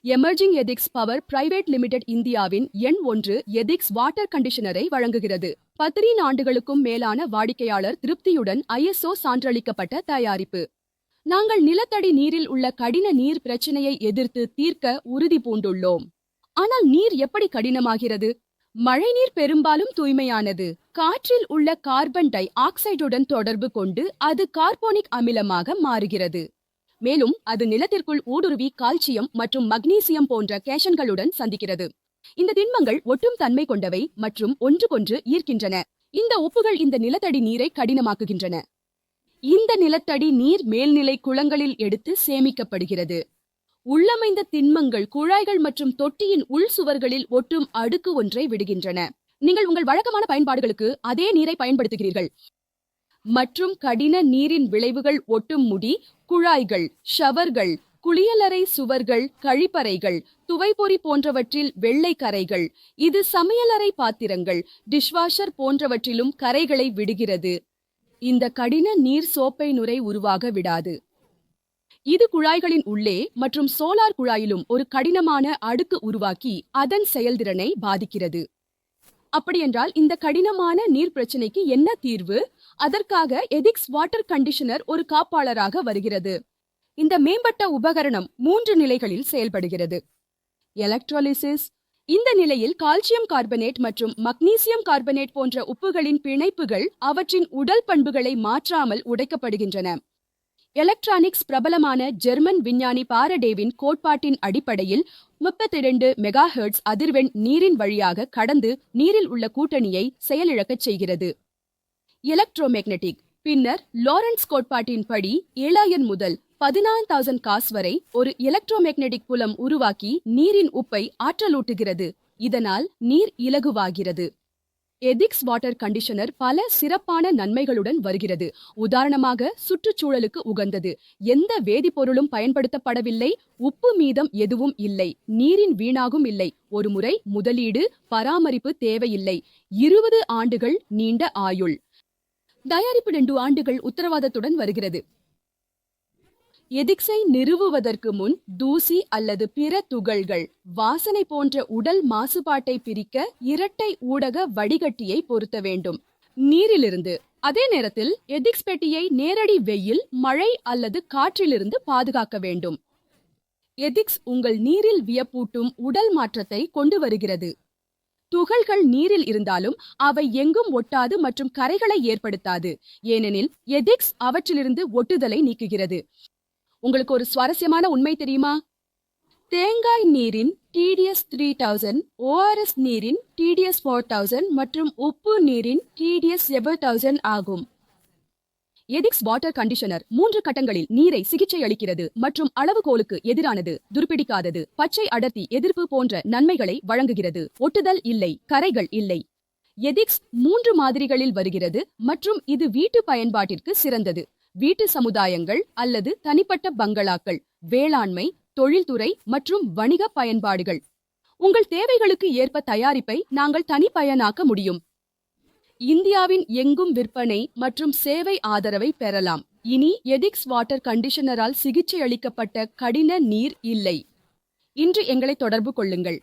Emerging ethics power private limited இந்தியாவின் எண் 1 ethics water கண்டிஷனரை வழங்குகிறது. 13 ஆண்டுகளுக்கும் மேலான வாடிக்கையாளர் திருப்தியுடன் ISO சான்றளிக்கப்பட்ட தயாரிப்பு. நாங்கள் நிலத்தடி நீரில் உள்ள கடின நீர் பிரச்சனையை எதிர்த்து தீர்க்க உறுதி பூண்டுள்ளோம். ஆனால் நீர் எப்படி கடினமாகிறது? மழைநீர் பெரும்பாலும் தூய்மையானது. காற்றில் உள்ள கார்பன் டை ஆக்சைடுடன் தொடர்பு கொண்டு அது கார்போனிக் அமிலமாக மாறுகிறது. மேலும் அது நிலத்திற்குள் ஊடுருவி கால்சியம் மற்றும் மக்னீசியம் போன்ற கேஷன்களுடன் சந்திக்கிறது. இந்த திண்மங்கள் ஒட்டும் தன்மை கொண்டவை மற்றும் ஒன்றுக்கொன்று ஈர்க்கின்றன. இந்த உப்புகள் இந்த நிலத்தடி நீரை கடினமாக்குகின்றன. இந்த நிலத்தடி நீர் மேல்நிலை குளங்களில் எடுத்து சேமிக்கப்படுகிறது. உள்ளமைந்த திண்மங்கள் குழாய்கள் மற்றும் தொட்டியின் உள் சுவர்களில் ஒட்டும் அடுக்கு ஒன்றை விடுகின்றன. நீங்கள் உங்கள் வழக்கமான பயன்பாடுகளுக்கு அதே நீரை பயன்படுத்துகிறீர்கள். மற்றும் கடின நீரின் விளைவுகள் ஒட்டும் முடி, குழாய்கள், ஷவர்கள், குளியலறை சுவர்கள், கழிப்பறைகள், துவைப்பொறி போன்றவற்றில் வெள்ளை கரைகள். இது சமையலறை பாத்திரங்கள், டிஷ்வாஷர் போன்றவற்றிலும் கரைகளை விடுகிறது. இந்த கடின நீர் சோப்பை நுரை உருவாக விடாது. இது குழாய்களின் உள்ளே மற்றும் சோலார் குழாயிலும் ஒரு கடினமான அடுக்கு உருவாக்கி அதன் செயல்திறனை பாதிக்கிறது. அப்படியென்றால் இந்த கடினமான நீர் பிரச்சனைக்கு என்ன தீர்வு? அதற்காக எதிக்ஸ் வாட்டர் கண்டிஷனர் ஒரு காப்பாளராக வருகிறது. இந்த மேம்பட்ட உபகரணம் 3 நிலைகளில் செயல்படுகிறது. எலக்ட்ரோலிசிஸ். இந்த நிலையில் கால்சியம் கார்பனேட் மற்றும் மக்னீசியம் கார்பனேட் போன்ற உப்புகளின் பிணைப்புகள் அவற்றின் உடல் பண்புகளை மாற்றாமல் உடைக்கப்படுகின்றன. எலக்ட்ரானிக்ஸ். பிரபலமான ஜெர்மன் விஞ்ஞானி பாரடேவின் கோட்பாட்டின் அடிப்படையில் 32 மெகாஹெர்ட்ஸ் அதிர்வெண் நீரின் வழியாக கடந்து நீரில் உள்ள கூட்டணியை செயலிழக்கச் செய்கிறது. எலக்ட்ரோமேக்னெட்டிக். பின்னர் லாரன்ஸ் கோட்பாட்டின் படி 7000 முதல் 14000 காஸ் வரை ஒரு எலக்ட்ரோமேக்னெட்டிக் புலம் உருவாக்கி நீரின் உப்பை ஆற்றலூட்டுகிறது. இதனால் நீர் இலகுவாகிறது. எதிக்ஸ் வாட்டர் கண்டிஷனர் பல சிறப்பான நன்மைகளுடன் வருகிறது. உதாரணமாக சுற்றுச்சூழலுக்கு உகந்தது. எந்த வேதிப்பொருளும் பயன்படுத்தப்படவில்லை. உப்பு மீதம் எதுவும் இல்லை. நீரின் வீணாகும் இல்லை. ஒரு முறை முதலீடு, பராமரிப்பு தேவையில்லை. 20 ஆண்டுகள் நீண்ட ஆயுள். தயாரிப்பு 2 ஆண்டுகள் உத்தரவாதத்துடன் வருகிறது. எதிக்ஸை நிறுவுவதற்கு முன் தூசி அல்லது பிற துகள்கள், வாசனை போன்ற உடல் மாசுபாட்டை பிரிக்க இரட்டை ஊடக வடிகட்டியை பொருத்த வேண்டும். நீரிலிருந்து. அதே நேரத்தில் எதிக்ஸ் பெட்டியை நேரடி வெயில், மழை அல்லது காற்றிலிருந்து பாதுகாக்க வேண்டும். எதிக்ஸ் உங்கள் நீரில் வியப்பூட்டும் உடல் மாற்றத்தை கொண்டு வருகிறது. துகள்கள் நீரில் இருந்தாலும் அவை எங்கும் ஒட்டாது மற்றும் கரைகளை ஏற்படுத்தாது. ஏனெனில் எதிக்ஸ் அவற்றிலிருந்து ஒட்டுதலை நீக்குகிறது. உங்களுக்கு ஒரு சுவாரஸ்யமான உண்மை தெரியுமா? தேங்காய் நீரின் TDS 3000, ORS நீரின் TDS 4000 மற்றும் உப்பு நீரின் TDS 7000 ஆகும். எதிக்ஸ் வாட்டர் கண்டிஷனர் 3 கட்டங்களில் நீரை சிகிச்சை அளிக்கிறது மற்றும் அளவுகோலுக்கு எதிரானது, துருப்பிடிக்காதது, பச்சை அடர்த்தி எதிர்ப்பு போன்ற நன்மைகளை வழங்குகிறது. ஒட்டுதல் இல்லை, கரைகள் இல்லை. எதிக்ஸ் 3 மாதிரிகளில் வருகிறது மற்றும் இது வீட்டு பயன்பாட்டிற்கு சிறந்தது. வீட்டு சமுதாயங்கள் அல்லது தனிப்பட்ட பங்களாக்கள், வேளாண்மை, தொழில்துறை மற்றும் வணிக பயன்பாடுகள். உங்கள் தேவைகளுக்கு ஏற்ப தயாரிப்பை நாங்கள் தனிப்பயனாக்க முடியும். இந்தியாவின் எங்கும் விற்பனை மற்றும் சேவை ஆதரவை பெறலாம். இனி எதிக்ஸ் வாட்டர் கண்டிஷனரால் சிகிச்சை அளிக்கப்பட்ட கடின நீர் இல்லை. இன்று எங்களை தொடர்பு கொள்ளுங்கள்.